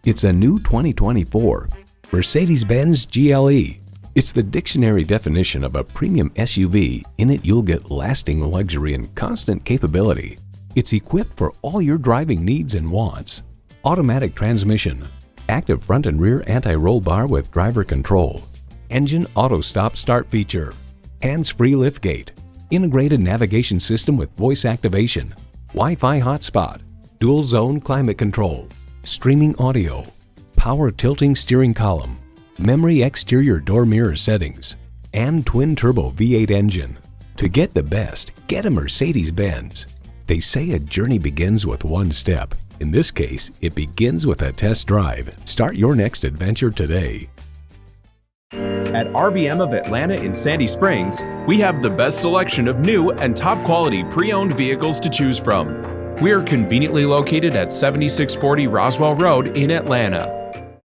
It's a new 2024 Mercedes-Benz GLE. It's the dictionary definition of a premium SUV. In it, you'll get lasting luxury and constant capability. It's equipped for all your driving needs and wants. Automatic transmission, active front and rear anti-roll bar with driver control, engine auto stop start feature, hands-free liftgate, integrated navigation system with voice activation, Wi-Fi hotspot, dual zone climate control, streaming audio, power tilting steering column, memory exterior door mirror settings, and twin-turbo V8 engine. To get the best, get a Mercedes-Benz. They say a journey begins with one step. In this case, it begins with a test drive. Start your next adventure today. At RBM of Atlanta in Sandy Springs, we have the best selection of new and top-quality pre-owned vehicles to choose from. We are conveniently located at 7640 Roswell Road in Atlanta.